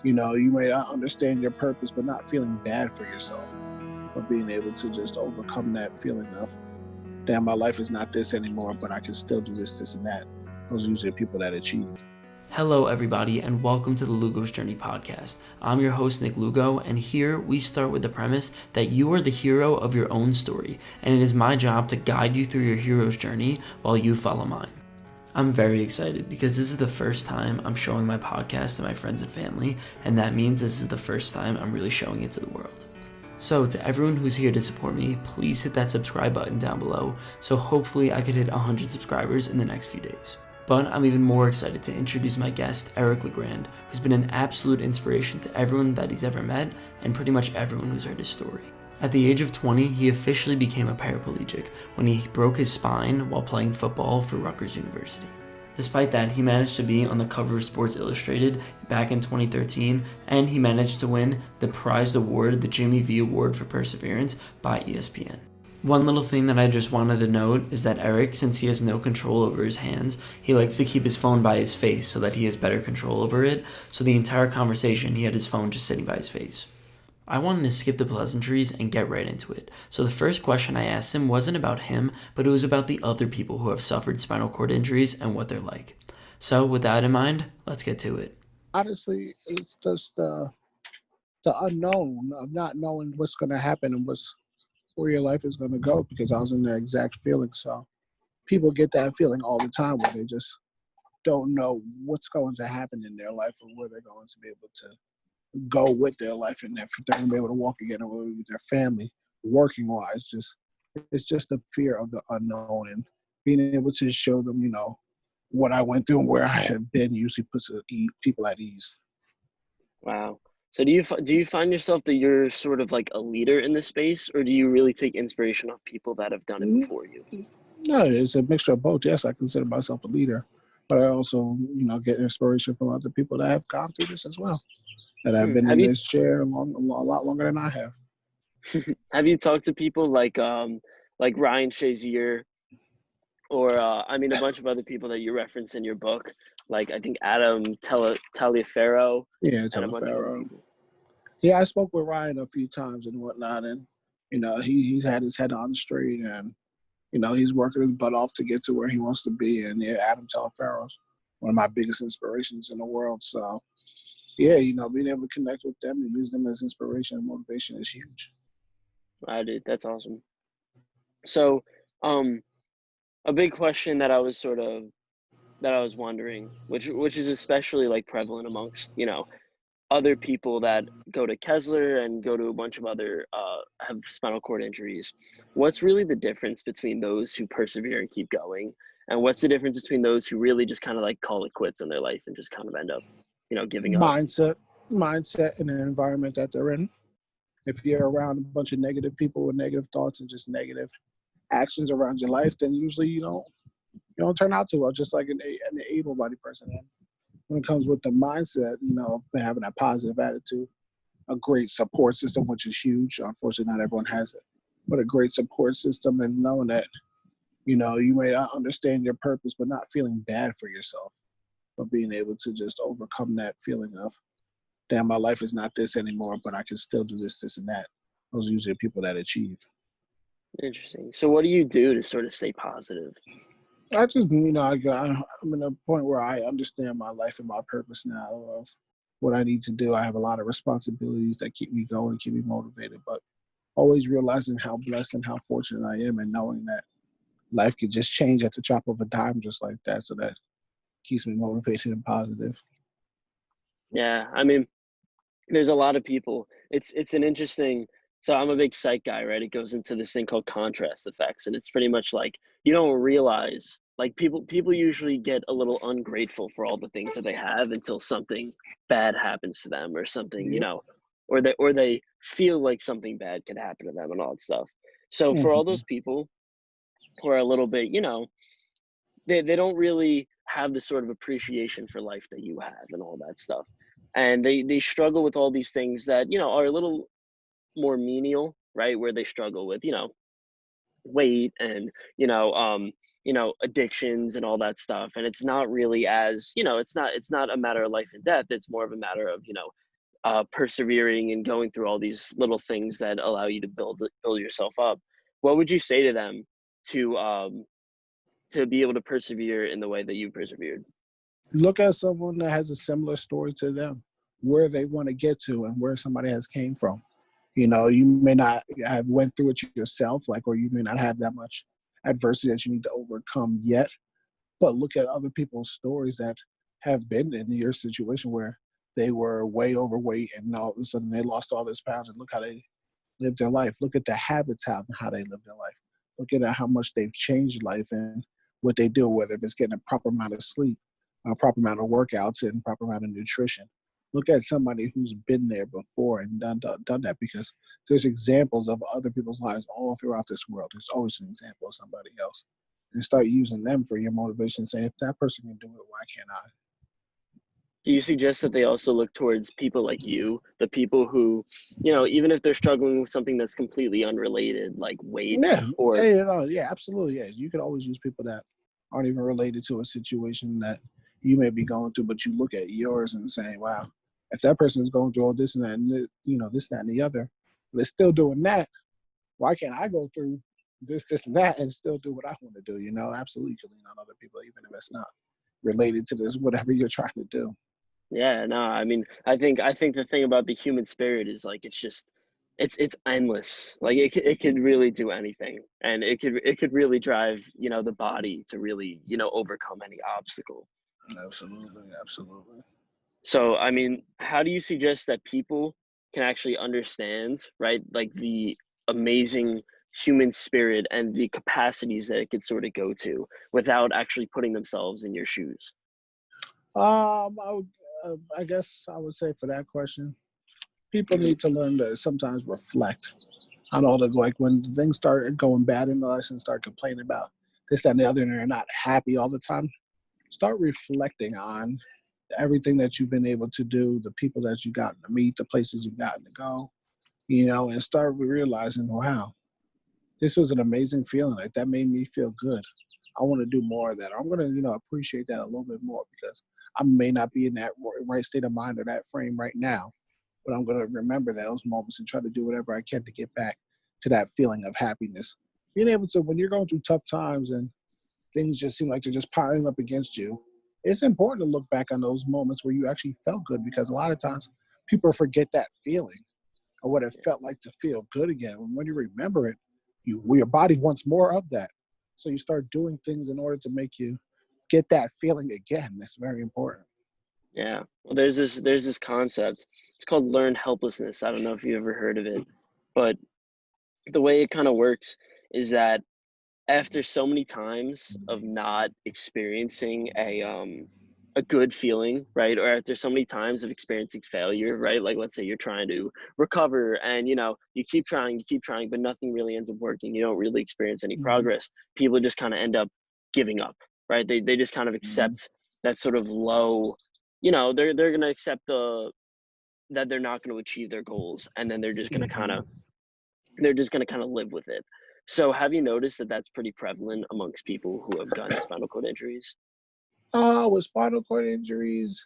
You may not understand your purpose, but not feeling bad for yourself, but being able to just overcome that feeling of, damn, my life is not this anymore, but I can still do this, this, and that. Those are usually people that achieve. Hello, everybody, and welcome to the Lugo's Journey podcast. I'm your host, Nick Lugo, and here we start with the premise that you are the hero of your own story, and it is my job to guide you through your hero's journey while you follow mine. I'm very excited because this is the first time I'm showing my podcast to my friends and family, and that means this is the first time I'm really showing it to the world. So to everyone who's here to support me, please hit that subscribe button down below, so hopefully I could hit 100 subscribers in the next few days. But I'm even more excited to introduce my guest, Nick Legrand, who's been an absolute inspiration to everyone that he's ever met and pretty much everyone who's heard his story. At the age of 20, he officially became a paraplegic when he broke his spine while playing football for Rutgers University. Despite that, he managed to be on the cover of Sports Illustrated back in 2013, and he managed to win the prized award, the Jimmy V Award for Perseverance by ESPN. One little thing that I just wanted to note is that Eric, since he has no control over his hands, he likes to keep his phone by his face so that he has better control over it. So the entire conversation, he had his phone just sitting by his face. I wanted to skip the pleasantries and get right into it. So the first question I asked him wasn't about him, but it was about the other people who have suffered spinal cord injuries and what they're like. So with that in mind, let's get to it. Honestly, it's just the unknown of not knowing what's going to happen and where your life is going to go, because I was in that exact feeling. So people get that feeling all the time where they just don't know what's going to happen in their life or where they're going to be able to go with their life, and if they're going to be able to walk again or with their family, working wise. It's just the fear of the unknown, and being able to show them, what I went through and where I have been usually puts people at ease. Wow. So do you find yourself that you're sort of like a leader in this space, or do you really take inspiration off people that have done it before you? No, it's a mixture of both. Yes, I consider myself a leader, but I also, get inspiration from other people that have gone through this as well, that have been in this chair a lot longer than I have. Have you talked to people like Ryan Shazier, or a bunch of other people that you reference in your book, like I think Adam Taliaferro? Yeah, Taliaferro. Yeah, I spoke with Ryan a few times and whatnot, and he's had his head on straight, and he's working his butt off to get to where he wants to be. And yeah, Adam Taliaferro's one of my biggest inspirations in the world. So yeah, being able to connect with them and use them as inspiration and motivation is huge. Wow, dude, that's awesome. So, a big question that I was wondering, which is especially like prevalent amongst, other people that go to Kessler and go to a bunch of other, have spinal cord injuries. What's really the difference between those who persevere and keep going? And what's the difference between those who really just kind of like call it quits in their life and just kind of end up, giving up? Mindset and the environment that they're in. If you're around a bunch of negative people with negative thoughts and just negative actions around your life, then usually you don't turn out too well, just like an able-bodied person. And when it comes with the mindset, of having a positive attitude, a great support system, which is huge. Unfortunately, not everyone has it, but a great support system, and knowing that, you may not understand your purpose, but not feeling bad for yourself, but being able to just overcome that feeling of, damn, my life is not this anymore, but I can still do this, this, and that. Those are usually people that achieve. Interesting. So what do you do to sort of stay positive? I just, I'm in a point where I understand my life and my purpose now of what I need to do. I have a lot of responsibilities that keep me going, keep me motivated, but always realizing how blessed and how fortunate I am, and knowing that life could just change at the drop of a dime just like that. So that keeps me motivated and positive. Yeah, there's a lot of people. It's an interesting. So I'm a big psych guy, right? It goes into this thing called contrast effects, and it's pretty much like you don't realize, like people usually get a little ungrateful for all the things that they have until something bad happens to them, or something, or they feel like something bad could happen to them and all that stuff. So for all those people who are a little bit, they don't really have the sort of appreciation for life that you have and all that stuff. And they struggle with all these things that, are a little more menial, right? Where they struggle with, weight and, addictions and all that stuff. And it's not really as, it's not a matter of life and death. It's more of a matter of, persevering and going through all these little things that allow you to build yourself up. What would you say to them to be able to persevere in the way that you persevered? Look at someone that has a similar story to them, where they want to get to and where somebody has came from. You know, you may not have went through it yourself, like, or you may not have that much adversity that you need to overcome yet. But look at other people's stories that have been in your situation where they were way overweight and all of a sudden they lost all this pounds, and look how they lived their life. Look at the habits, how they live their life. Look at how much they've changed life and what they do, whether if it's getting a proper amount of sleep, a proper amount of workouts, and proper amount of nutrition. Look at somebody who's been there before and done that, because there's examples of other people's lives all throughout this world. There's always an example of somebody else. And start using them for your motivation, saying, if that person can do it, why can't I? Do you suggest that they also look towards people like you, the people who, even if they're struggling with something that's completely unrelated, like weight or... Yeah, absolutely. Yeah. You could always use people that aren't even related to a situation that you may be going through, but you look at yours and saying, wow, if that person is going through all this and that, and this, that, and the other, they're still doing that, why can't I go through this, and that, and still do what I want to do? Absolutely, you can lean on other people, even if it's not related to this, whatever you're trying to do. Yeah, no, I mean, I think the thing about the human spirit is like, it's endless. Like it could really do anything, and it could really drive, the body to really, overcome any obstacle. Absolutely. So, I mean, how do you suggest that people can actually understand, right, like the amazing human spirit and the capacities that it could sort of go to without actually putting themselves in your shoes? I guess I would say for that question, people need to learn to sometimes reflect on all the, like, when things start going bad in their lives and start complaining about this, that, and the other, and they're not happy all the time. Start reflecting on everything that you've been able to do, the people that you gotten to meet, the places you've gotten to go, and start realizing, wow, this was an amazing feeling. Like, that made me feel good. I want to do more of that. I'm going to, appreciate that a little bit more, because I may not be in that right state of mind or that frame right now, but I'm going to remember those moments and try to do whatever I can to get back to that feeling of happiness. Being able to, when you're going through tough times and things just seem like they're just piling up against you, it's important to look back on those moments where you actually felt good, because a lot of times people forget that feeling or what it felt like to feel good again. When you remember it, your body wants more of that. So you start doing things in order to make you get that feeling again. That's very important. Yeah. Well, there's this concept. It's called learned helplessness. I don't know if you ever heard of it, but the way it kind of works is that after so many times of not experiencing a good feeling, right? Or after so many times of experiencing failure, right? Like, let's say you're trying to recover and you keep trying, but nothing really ends up working. You don't really experience any progress. People just kind of end up giving up, right? They just kind of accept that sort of low, they're gonna accept that they're not going to achieve their goals, and then they're just gonna kind of live with it. So have you noticed that that's pretty prevalent amongst people who have gotten spinal cord injuries? With spinal cord injuries,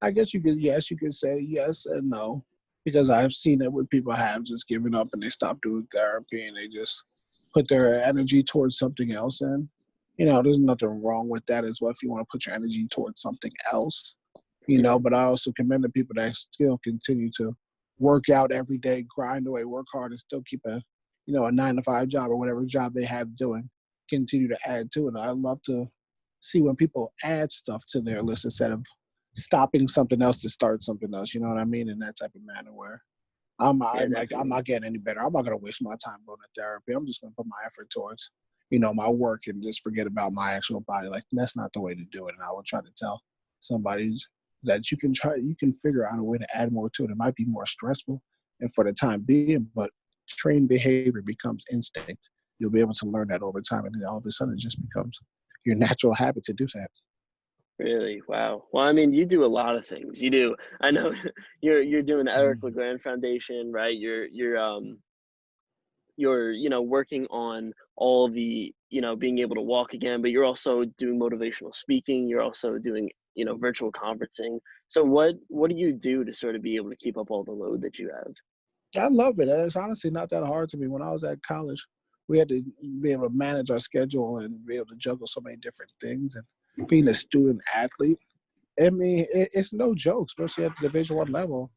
I guess you could say yes and no, because I've seen it when people have just given up and they stop doing therapy and they just put their energy towards something else. And, there's nothing wrong with that as well if you want to put your energy towards something else, but I also commend the people that still continue to work out every day, grind away, work hard, and still keep a 9-to-5 job or whatever job they have doing, continue to add to it. I love to see when people add stuff to their list instead of stopping something else to start something else. You know what I mean? In that type of manner where I'm not getting any better. I'm not going to waste my time going to therapy. I'm just going to put my effort towards, my work and just forget about my actual body. Like, that's not the way to do it. And I will try to tell somebody that you can figure out a way to add more to it. It might be more stressful and for the time being, but trained behavior becomes instinct. You'll be able to learn that over time, and then all of a sudden it just becomes your natural habit to do that. Really? Wow. Well, I mean, you do a lot of things. You do. I know you're doing the Eric Legrand Foundation, right? You're you're, working on all the, being able to walk again, but you're also doing motivational speaking. You're also doing, virtual conferencing. So what do you do to sort of be able to keep up all the load that you have? I love it. It's honestly not that hard to me. When I was at college, we had to be able to manage our schedule and be able to juggle so many different things. And being a student athlete, I mean, it's no joke, especially at the Division I level.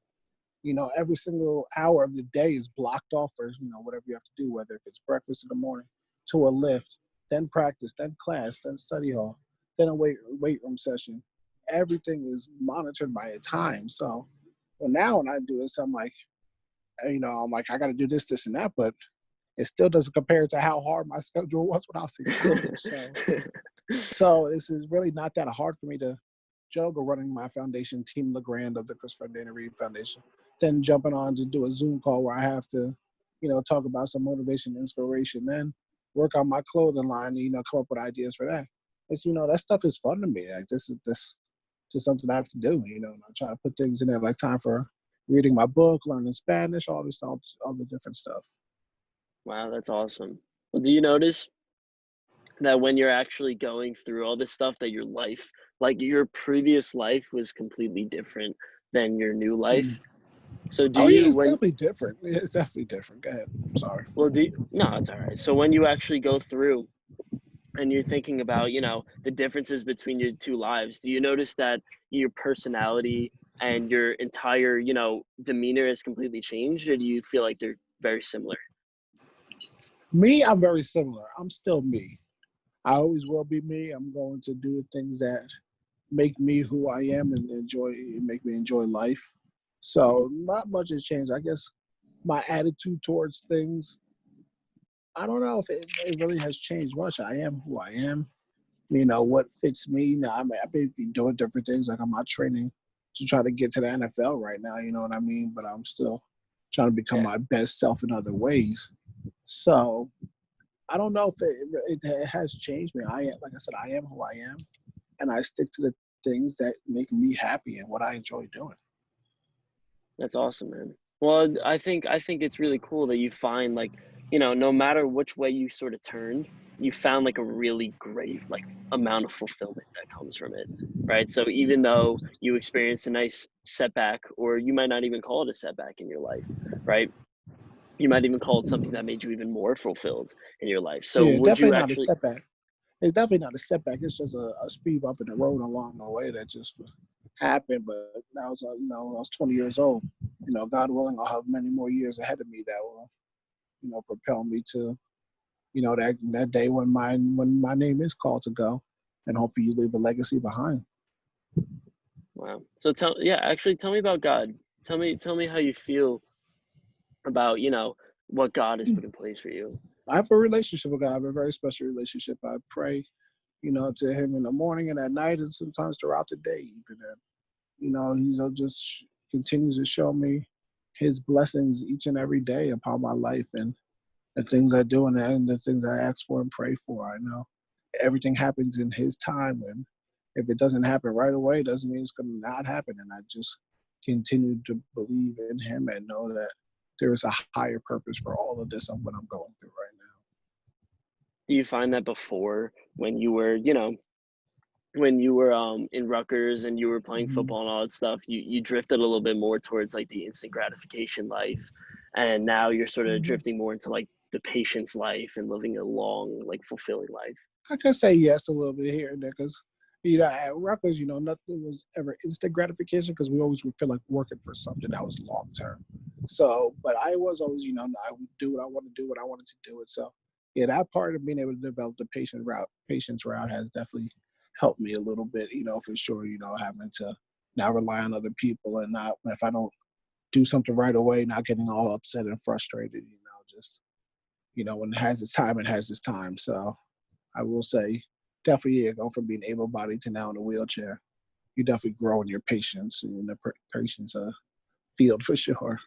Every single hour of the day is blocked off for, whatever you have to do, whether if it's breakfast in the morning, to a lift, then practice, then class, then study hall, then a weight room session. Everything is monitored by a time. So now when I do this, I'm like, I got to do this, this, and that, but it still doesn't compare to how hard my schedule was when I was in college. So this is really not that hard for me to juggle running my foundation, Team Legrand of the Christopher Dana Reed Foundation, then jumping on to do a Zoom call where I have to, talk about some motivation, inspiration, then work on my clothing line, and, come up with ideas for that. It's, that stuff is fun to me. Like this just something I have to do, and I try to put things in there like time for reading my book, learning Spanish, all the different stuff. Wow, that's awesome. Well, do you notice that when you're actually going through all this stuff that your life, like your previous life was completely different than your new life? So do Oh yeah, you it's when definitely different. It's definitely different. Go ahead. I'm sorry. well do you, no, it's all right. So when you actually go through and you're thinking about, the differences between your two lives, do you notice that your personality and your entire, demeanor has completely changed, or do you feel like they're very similar? Me, I'm very similar. I'm still me. I always will be me. I'm going to do the things that make me who I am and make me enjoy life. So not much has changed. I guess my attitude towards things, I don't know if it really has changed much. I am who I am. What fits me. Now, I've been doing different things. Like I'm not training to try to get to the NFL right now, you know what I mean? But I'm still trying to become Yeah, my best self in other ways. So I don't know if it has changed me. Like I said, I am who I am, and I stick to the things that make me happy and what I enjoy doing. that's awesome, man. Well, I think it's really cool that you find, like, no matter which way you sort of turned, you found like a really great like amount of fulfillment that comes from it, right? So even though you experience a nice setback, or you might not even call it a setback in your life, right? You might even call it something that made you even more fulfilled in your life. So Yeah, would definitely you not a actually, setback. It's definitely not a setback. It's just a speed bump in the road along the way that just happened. But when when I was 20 years old, God willing, I'll have many more years ahead of me that will, propel me to, that day when my name is called to go, and hopefully you leave a legacy behind. wow. So actually tell me about God. Tell me how you feel about, what God has put in place for you. I have a relationship with God. I have a very special relationship. I pray, to Him in the morning and at night, and sometimes throughout the day, even. And, He's just continues to show me His blessings each and every day upon my life and the things I do and the things I ask for and pray for. I know everything happens in His time, and if it doesn't happen right away, it doesn't mean it's going to not happen. And I just continue to believe in Him and know that there is a higher purpose for all of this of what I'm going through right now. Do you find that before, when you were, in Rutgers and you were playing Mhm. football and all that stuff, you drifted a little bit more towards like the instant gratification life, and now you're sort of Mhm. drifting more into like the patient's life and living a long, like fulfilling life? I can say yes a little bit here and there because, at Rutgers, nothing was ever instant gratification because we always would feel like working for something that was long term. So, but I was always, I would do what I want to do, what I wanted to do it. So, yeah, that part of being able to develop the patience route has definitely helped me a little bit, for sure, having to now rely on other people and not, if I don't do something right away, not getting all upset and frustrated, just, when it has its time, it has its time. So, I will say, definitely, yeah, go from being able-bodied to now in a wheelchair. You definitely grow in your patience and in the patience field for sure.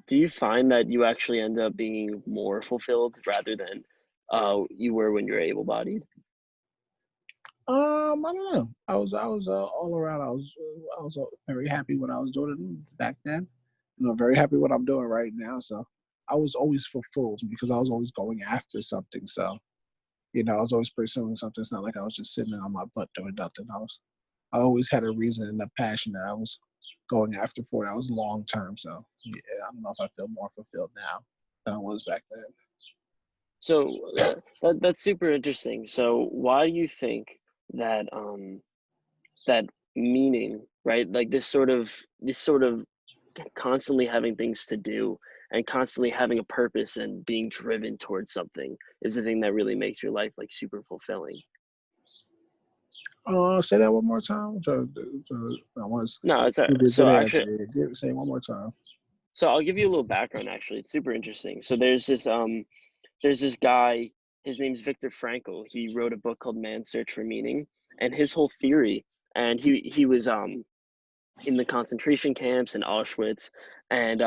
Do you find that you actually end up being more fulfilled rather than you were when you're able-bodied? I don't know. I was all around. I was very happy when I was doing it back then. Very happy what I'm doing right now. So I was always fulfilled because I was always going after something. So, I was always pursuing something. It's not like I was just sitting on my butt doing nothing. I always had a reason and a passion that I was going after for it. I was long term. So yeah, I don't know if I feel more fulfilled now than I was back then. So that's super interesting. So why do you think that that meaning, right? Like this sort of constantly having things to do and constantly having a purpose and being driven towards something is the thing that really makes your life like super fulfilling. Say that one more time. I want to No, it's give you a so good actually, answer. Say it one more time. so I'll give you a little background actually. It's super interesting. So there's this guy, his name's Viktor Frankl. He wrote a book called Man's Search for Meaning, and his whole theory, and he was in the concentration camps in Auschwitz, and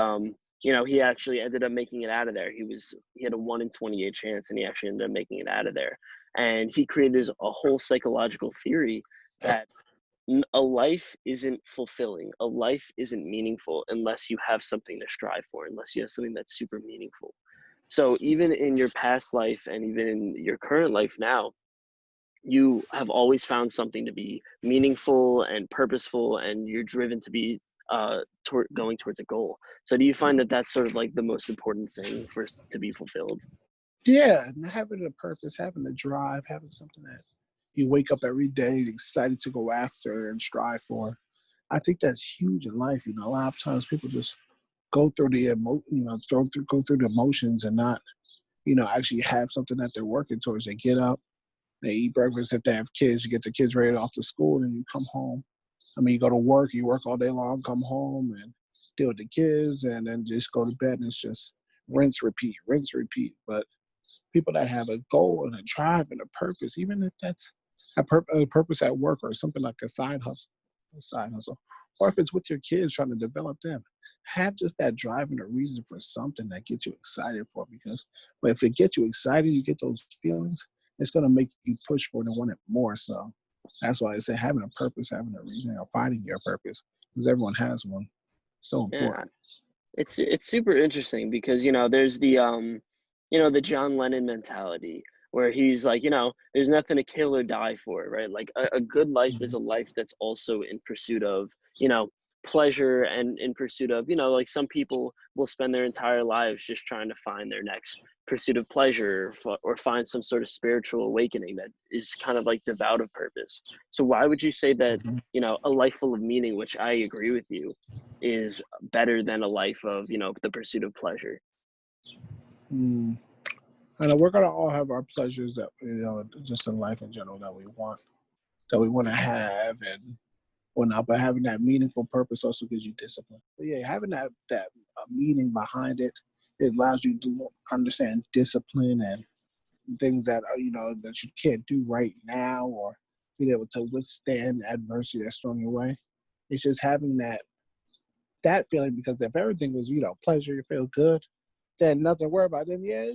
he actually ended up making it out of there. He had a 1 in 28 chance, and he actually ended up making it out of there. And he created a whole psychological theory that a life isn't fulfilling, a life isn't meaningful unless you have something to strive for, unless you have something that's super meaningful. So even in your past life and even in your current life now, you have always found something to be meaningful and purposeful, and you're driven to be going towards a goal. So do you find that that's sort of like the most important thing for to be fulfilled? Yeah, and having a purpose, having a drive, having something that you wake up every day excited to go after and strive for. I think that's huge in life. A lot of times people just go through go through the emotions and not, actually have something that they're working towards. They get up, they eat breakfast. If they have kids, you get the kids ready off to school, and you come home. You go to work, you work all day long, come home and deal with the kids, and then just go to bed. And it's just rinse, repeat, rinse, repeat. But people that have a goal and a drive and a purpose, even if that's a purpose at work or something like a side hustle, or if it's with your kids trying to develop them, have just that drive and a reason for something that gets you excited for. Because, but if it gets you excited, you get those feelings, it's going to make you push for it and want it more. So that's why I say having a purpose, having a reason, or finding your purpose, because everyone has one. So Yeah, important. it's super interesting because there's the John Lennon mentality where he's like, there's nothing to kill or die for, right? Like a good life is a life that's also in pursuit of pleasure and in pursuit of like some people will spend their entire lives just trying to find their next pursuit of pleasure, or find some sort of spiritual awakening that is kind of like devout of purpose. So why would you say that Mhm. a life full of meaning, which I agree with you, is better than a life of the pursuit of pleasure? Mm. And we're gonna all have our pleasures that just in life in general that we want to have and whatnot. But having that meaningful purpose also gives you discipline. But yeah, having that meaning behind it, it allows you to understand discipline and things that that you can't do right now, or being able to withstand adversity that's thrown your way. It's just having that feeling, because if everything was pleasure, you feel good, then nothing to worry about. Then yeah,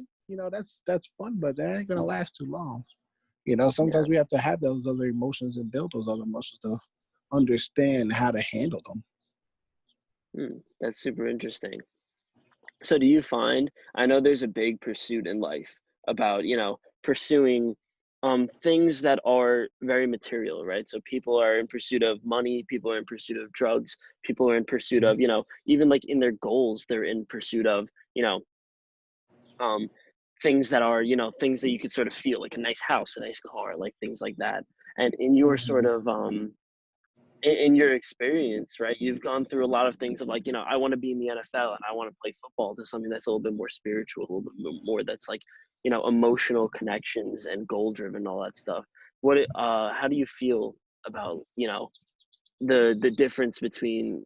that's fun, but that ain't gonna last too long. Yeah. Sometimes we have to have those other emotions and build those other emotions to understand how to handle them. That's super interesting. So do you find, I know there's a big pursuit in life about, pursuing things that are very material, right? So people are in pursuit of money, people are in pursuit of drugs, people are in pursuit of, even like in their goals, they're in pursuit of, um, things that are, things that you could sort of feel, like a nice house, a nice car, like things like that. And in your sort Mhm. of in your experience, right, you've gone through a lot of things of like, I want to be in the NFL and I want to play football, to something that's a little bit more spiritual, a little bit more that's like, emotional connections and goal driven, all that stuff. How do you feel about, the difference between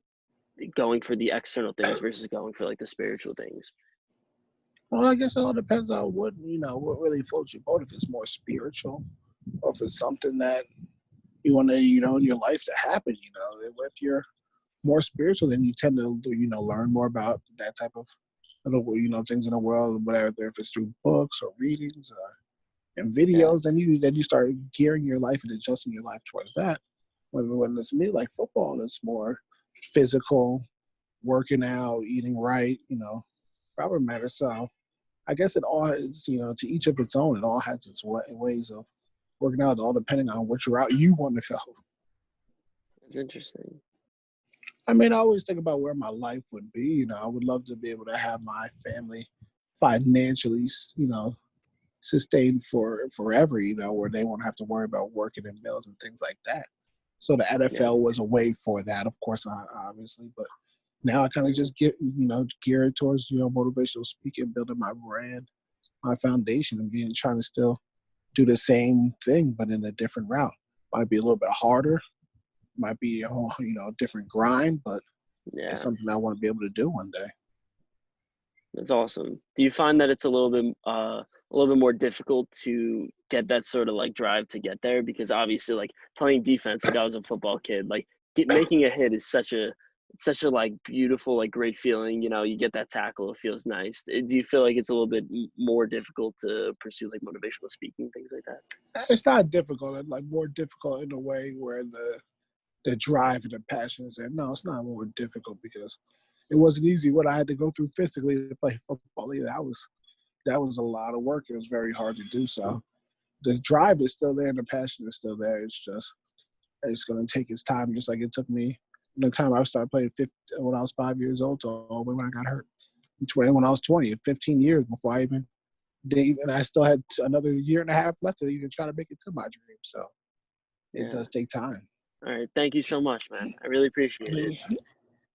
going for the external things versus going for like the spiritual things? Well, I guess it all depends on what really floats your boat. If it's more spiritual, or if it's something that you want to, in your life to happen. If you're more spiritual, then you tend to, learn more about that type of other, things in the world, whatever. If it's through books or readings and Yeah. videos, then you start gearing your life and adjusting your life towards that. When it's me, like football, it's more physical, working out, eating right, rubber matter. So I guess it all is, to each of its own. It all has its ways of working out, all depending on which route you want to go. That's interesting. I mean, I always think about where my life would be. I would love to be able to have my family financially, sustained for forever, where they won't have to worry about working and bills and things like that. So the NFL was a way for that, of course, obviously. But now I kind of just gear it towards, motivational speaking, building my brand, my foundation, and trying to still do the same thing, but in a different route. Might be a little bit harder, might be a whole, different grind, but it's something I want to be able to do one day. That's awesome. Do you find that it's a little bit more difficult to get that sort of like drive to get there? Because obviously, like playing defense, like I was a football kid, like making a hit is such a like beautiful, like great feeling. You get that tackle, it feels nice. Do you feel like it's a little bit more difficult to pursue like motivational speaking, things like that? It's not difficult. It's like more difficult in a way where the drive and the passion is there. No, it's not more difficult because it wasn't easy what I had to go through physically to play football. That was a lot of work. It was very hard to do. So this drive is still there and the passion is still there. It's going to take its time, just like it took me the time I started playing when I was 5 years old to all the way when I got hurt. When I was 20, 15 years before I even did, and I still had another year and a half left to even try to make it to my dream. So it does take time. All right. Thank you so much, man. I really appreciate it.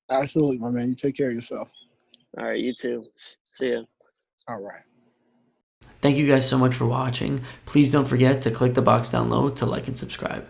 Absolutely, my man. You take care of yourself. All right. You too. See ya. All right. Thank you guys so much for watching. Please don't forget to click the box down low to like and subscribe.